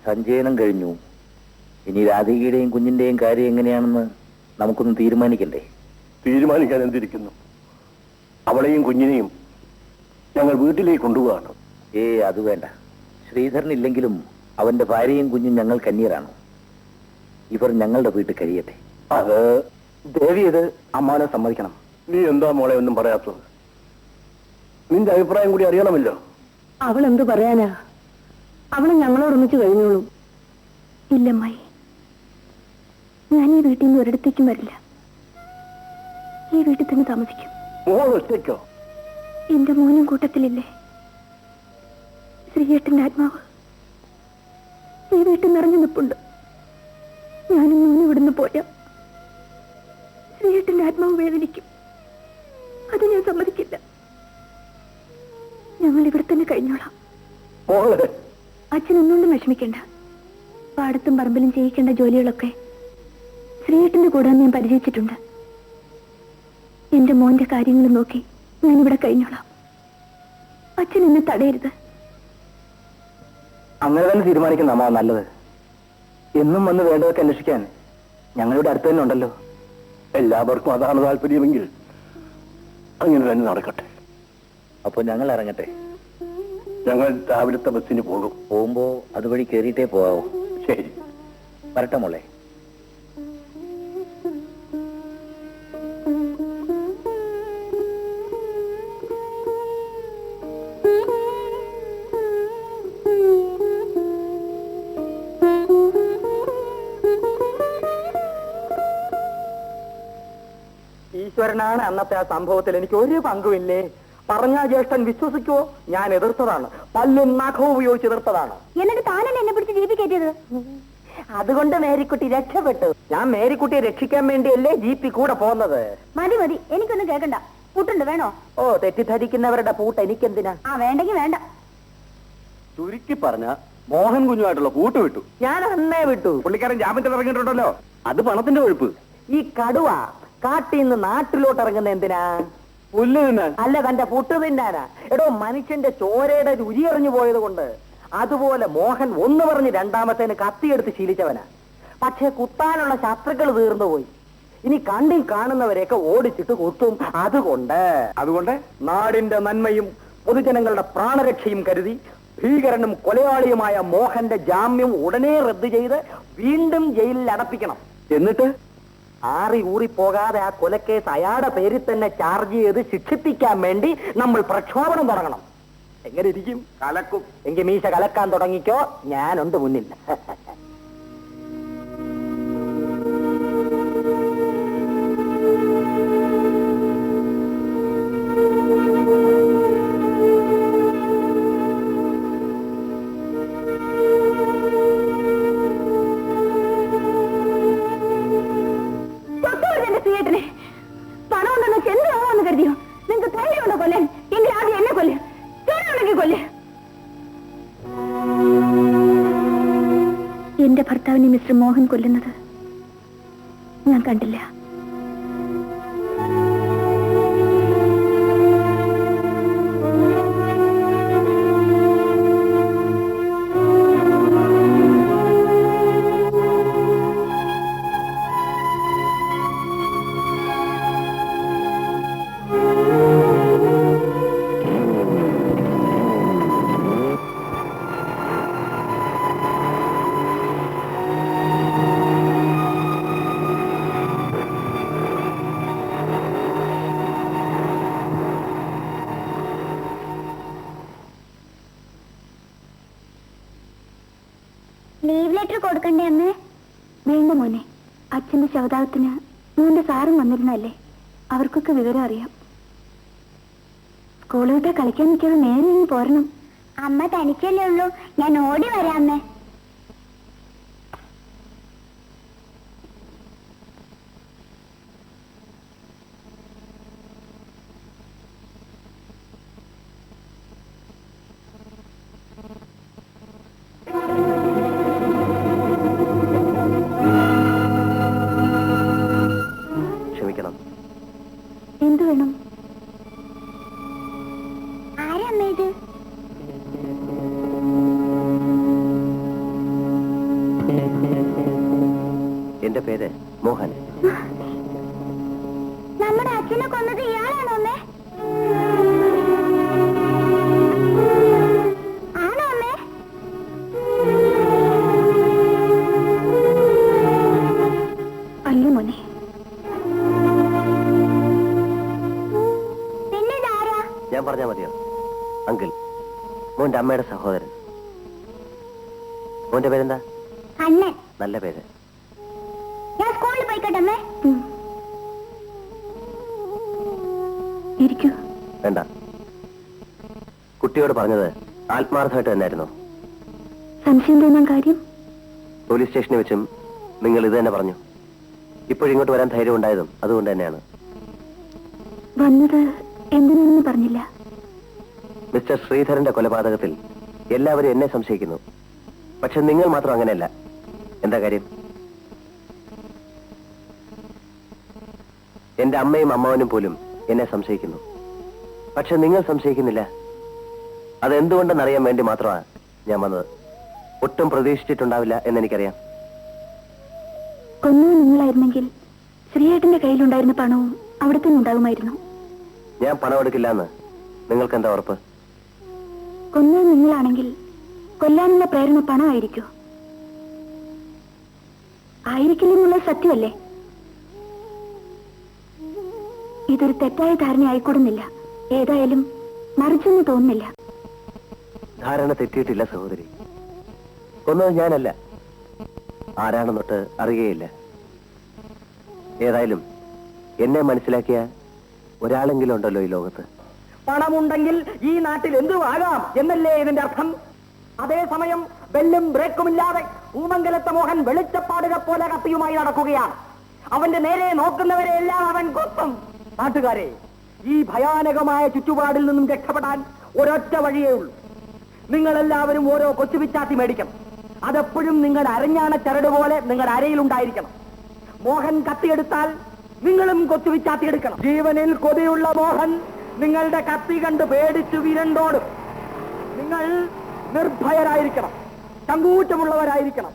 സഞ്ചയനം കഴിഞ്ഞു. ഇനി രാധികയുടെയും കുഞ്ഞിന്റെയും കാര്യം എങ്ങനെയാണെന്ന് നമുക്കൊന്ന് തീരുമാനിക്കണ്ടേ? തീരുമാനിക്കാൻ എന്തിരിക്കുന്നു? അവളെയും കുഞ്ഞിനെയും ഞങ്ങൾ വീട്ടിലേക്ക് കൊണ്ടുപോകാണ്. അത് വേണ്ട. ശ്രീധരനില്ലെങ്കിലും അവന്റെ ഭാര്യയും കുഞ്ഞും ഞങ്ങൾ കന്യരാണ്. ഇവർ ഞങ്ങളുടെ വീട്ടിൽ കഴിയട്ടെ. അത് ദേവി ഇത് അമ്മാനെ സമ്മതിക്കണം. നീ എന്താ മോളെ ഒന്നും പറയാത്തത്? നിന്റെ അഭിപ്രായം കൂടി അറിയണമല്ലോ. അവൾ എന്ത് പറയാനാ? അവള് ഞങ്ങളോടൊന്നിച്ച് കഴിഞ്ഞോളൂ. ഇല്ലമ്മായി, ഞാൻ ഈ വീട്ടിൽ നിന്ന് ഒരിടത്തേക്കും വരില്ല. ഈ വീട്ടിൽ തന്നെ താമസിക്കും. മോൾ ഒറ്റയ്ക്കോ? എന്റെ മോനും കൂട്ടത്തിലില്ലേ? ശ്രീയേട്ടന്റെ ആത്മാവ് ഈ വീട്ടിൽ നിറഞ്ഞു നിൽപ്പുണ്ട്. ഞാനും മോനും ഇവിടുന്ന് പോയാ ശ്രീയേട്ടന്റെ ആത്മാവ് വേദനിക്കും. അത് ഞാൻ സമ്മതിക്കില്ല. ഞങ്ങൾ ഇവിടെ തന്നെ കഴിഞ്ഞോളാം. അച്ഛൻ ഒന്നുകൊണ്ടും വിഷമിക്കണ്ട. പാടത്തും പറമ്പിലും ചെയ്യിക്കേണ്ട ജോലികളൊക്കെ ശ്രീയേട്ടന്റെ കൂടെ ഞാൻ പരിചയിച്ചിട്ടുണ്ട്. എന്റെ മോന്റെ കാര്യങ്ങൾ നോക്കി ഞാനിവിടെ കഴിഞ്ഞോളാം. അച്ഛൻ എന്നെ തടയരുത്. അങ്ങനെ തന്നെ തീരുമാനിക്കുന്ന അമ്മ നല്ലത്. എന്നും വന്ന് വേണ്ടതൊക്കെ അന്വേഷിക്കാൻ ഞങ്ങളുടെ അടുത്ത് തന്നെ ഉണ്ടല്ലോ. എല്ലാവർക്കും അതാണ് താല്പര്യമെങ്കിൽ അങ്ങനെ തന്നെ നടക്കട്ടെ. അപ്പൊ ഞങ്ങൾ ഇറങ്ങട്ടെ. ഞങ്ങൾ രാവിലത്തെ ബസ്സിന് പോകുമ്പോ അതുവഴി കയറിയിട്ടേ പോകാവൂ. ശരി, വരട്ടെ മോളെ. ഈശ്വരനാണ് അന്നത്തെ ആ സംഭവത്തിൽ എനിക്ക് ഒരു പങ്കുമില്ലേ. പറഞ്ഞ ജ്യേഷ്ഠൻ വിശ്വസിക്കുവോ? ഞാൻ എതിർത്തതാണ്. പല്ലും നഖവും ഉപയോഗിച്ച് എതിർത്തതാണ്. എന്നിട്ട് താനല്ലേ എന്നെ പിടിച്ച് ജീപ്പ് കയറ്റിയത്? അതുകൊണ്ട് മേരിക്കുട്ടി രക്ഷപ്പെട്ടു. ഞാൻ മേരിക്കുട്ടിയെ രക്ഷിക്കാൻ വേണ്ടിയല്ലേ ജീപ്പി കൂടെ പോകുന്നത്. മതി മതി, എനിക്കൊന്നും കേൾക്കണ്ട. പൂട്ടുണ്ട് വേണോ? തെറ്റിദ്ധരിക്കുന്നവരുടെ പൂട്ട് എനിക്കെന്തിനാ? വേണ്ടെങ്കിൽ വേണ്ട. ചുരുക്കി പറഞ്ഞ മോഹൻ കുഞ്ഞുമായിട്ടുള്ള കൂട്ട് വിട്ടു. ഞാൻ അന്നേ വിട്ടു. പുള്ളിക്കാരൻ ജാമ്യത്തിൽ ഇറങ്ങിയിട്ടുണ്ടല്ലോ. അത് പണത്തിന്റെ കൊഴുപ്പ്. ഈ കടുവ കാട്ടിൽ നിന്ന് നാട്ടിലോട്ട് ഇറങ്ങുന്ന എന്തിനാ? പുല്ല് തിന്നാൻ. അല്ല, തന്റെ പുട്ട് തിന്നാനാ. എടോ, മനുഷ്യന്റെ ചോരയുടെ രുചി അറിഞ്ഞു പോയത് കൊണ്ട്. അതുപോലെ മോഹൻ ഒന്ന് പറഞ്ഞ് രണ്ടാമത്തേന് കത്തിയെടുത്ത് ശീലിച്ചവനാ. പക്ഷെ കുത്താനുള്ള ശത്രുക്കൾ തീർന്നുപോയി. ഇനി കണ്ടിൽ കാണുന്നവരെയൊക്കെ ഓടിച്ചിട്ട് കുത്തും. അതുകൊണ്ട് നാടിന്റെ നന്മയും പൊതുജനങ്ങളുടെ പ്രാണരക്ഷയും കരുതി ഭീകരനും കൊലയാളിയുമായ മോഹന്റെ ജാമ്യം ഉടനെ റദ്ദു ചെയ്ത് വീണ്ടും ജയിലിൽ അടപ്പിക്കണം. എന്നിട്ട് ആറി ഊറിപ്പോകാതെ ആ കൊലക്കേസ് അയാളുടെ പേരിൽ തന്നെ ചാർജ് ചെയ്ത് ശിക്ഷിപ്പിക്കാൻ വേണ്ടി നമ്മൾ പ്രക്ഷോഭണം തുടങ്ങണം. എങ്ങനെ ഇരിക്കും? കലക്കും. എങ്കിൽ മീശ കലക്കാൻ തുടങ്ങിക്കോ, ഞാനുണ്ട് മുന്നിൽ. പണം ഉണ്ടെന്ന് ചെന്ന് കരുതിയോ? നിങ്ങൾക്ക് ധൈര്യമുണ്ടോ കൊല്ലാൻ? എങ്കിൽ ആദ്യം എന്നെ കൊല്ല്. കൊല്ല്. എന്റെ ഭർത്താവിനെ മിസ്റ്റർ മോഹൻ കൊല്ലുന്നത് ഞാൻ കണ്ടില്ല. ലീവ് ലെറ്റർ കൊടുക്കണ്ടേ അമ്മേ? വേണ്ട മോനെ, അച്ഛന്റെ ശവദാഹത്തിന് മോന്റെ സാറും വന്നിരുന്നല്ലേ. അവർക്കൊക്കെ വിവരം അറിയാം. സ്കൂൾ വിട്ട് കളിക്കാൻ നിൽക്കാതെ നേരെ ഇനി പോരണം. അമ്മ തനിച്ചല്ലേ ഉള്ളൂ, ഞാൻ ഓടി വരാം അമ്മേ. എന്തു വേണം? ആരമ്മ ഇത്? എന്റെ പേര് മോഹൻ. നമ്മുടെ അച്ഛനെ കൊന്നത് ഇയാളാണോ അമ്മേ? ആണോ അമ്മേ? അല്ല മോനെ. പിന്നെ ഞാൻ പറഞ്ഞാ മതിയോ? അങ്കിൾ, മോന്റെ അമ്മയുടെ സഹോദരൻ. മോന്റെ പേരെന്താ? അണ്ണൻ. നല്ല പേര്. ഞാൻ സ്കൂളിൽ പോയിക്കോട്ടെ അമ്മേ? ഇരിക്കൂ. വേണ്ട. കുട്ടിയോട് പറഞ്ഞത് ആത്മാർത്ഥമായിട്ട് തന്നെയായിരുന്നു. സംശയം തോന്നാൻ കാര്യം? പോലീസ് സ്റ്റേഷനിൽ വെച്ചും നിങ്ങൾ ഇത് തന്നെ പറഞ്ഞു. ഇപ്പോഴിങ്ങോട്ട് വരാൻ ധൈര്യം ഉണ്ടായതും അതുകൊണ്ട് തന്നെയാണ്. വന്നത് എന്തിനാണെന്ന് പറഞ്ഞില്ല. മിസ്റ്റർ ശ്രീധരന്റെ കൊലപാതകത്തിൽ എല്ലാവരും എന്നെ സംശയിക്കുന്നു. പക്ഷെ നിങ്ങൾ മാത്രം അങ്ങനെയല്ല. എന്താ കാര്യം? എന്റെ അമ്മയും അമ്മാവനും പോലും എന്നെ സംശയിക്കുന്നു. പക്ഷെ നിങ്ങൾ സംശയിക്കുന്നില്ല. അതെന്തുകൊണ്ടെന്നറിയാൻ വേണ്ടി മാത്രമാണ് ഞാൻ വന്നത്. ഒട്ടും പ്രതീക്ഷിച്ചിട്ടുണ്ടാവില്ല എന്നെനിക്കറിയാം. കൊന്നത് നിങ്ങളായിരുന്നെങ്കിൽ ശ്രീയേട്ടന്റെ കയ്യിലുണ്ടായിരുന്ന പണവും അവിടെ തന്നെ ഉണ്ടാകുമായിരുന്നു. ഞാൻ പണം എടുക്കില്ലെന്ന് നിങ്ങൾക്ക് എന്താ ഉറപ്പ്? കൊന്നത് നിങ്ങളാണെങ്കിൽ കൊല്ലാനുള്ള പ്രേരണ പണമായിരിക്കോ? ആയിരിക്കില്ലെന്നുള്ള സത്യമല്ലേ? ഇതൊരു തെറ്റായ ധാരണ ആയിക്കൂടുന്നില്ല. ഏതായാലും മറിച്ചെന്ന് തോന്നുന്നില്ല. ധാരണ തെറ്റിയിട്ടില്ല സഹോദരി. കൊന്നത് ഞാനല്ല. ആരാണെന്നൊട്ട് അറിയുകയില്ല. ഏതായാലും എന്നെ മനസ്സിലാക്കിയ ഒരാളെങ്കിലും ഉണ്ടല്ലോ ഈ ലോകത്ത്. പണമുണ്ടെങ്കിൽ ഈ നാട്ടിൽ എന്തും ആകാം എന്നല്ലേ ഇതിന്റെ അർത്ഥം? അതേസമയം ബെല്ലും ബ്രേക്കുമില്ലാതെ പൂമംഗലത്തെ മോഹൻ വെളിച്ചപ്പാടുകളെ പോലെ കത്തിയുമായി നടക്കുകയാണ്. അവന്റെ നേരെ നോക്കുന്നവരെ എല്ലാം അവൻ കൊത്തും. നാട്ടുകാരെ, ഈ ഭയാനകമായ ചുറ്റുപാടിൽ നിന്നും രക്ഷപ്പെടാൻ ഒരൊറ്റ വഴിയേ ഉള്ളൂ. നിങ്ങളെല്ലാവരും ഓരോ കൊച്ചുപിച്ചാത്തി മേടിക്കണം. അതെപ്പോഴും നിങ്ങളുടെ അരഞ്ഞാണ ചരട് പോലെ നിങ്ങളുടെ അരയിലുണ്ടായിരിക്കണം. മോഹൻ കത്തിയെടുത്താൽ നിങ്ങളും കൊച്ചുപിച്ചാത്തി എടുക്കണം. ജീവനിൽ കൊതിയുള്ള മോഹൻ നിങ്ങളുടെ കത്തി കണ്ട് പേടിച്ചു വിരണ്ടോടും. നിങ്ങൾ നിർഭയരായിരിക്കണം, ചങ്കൂറ്റമുള്ളവരായിരിക്കണം.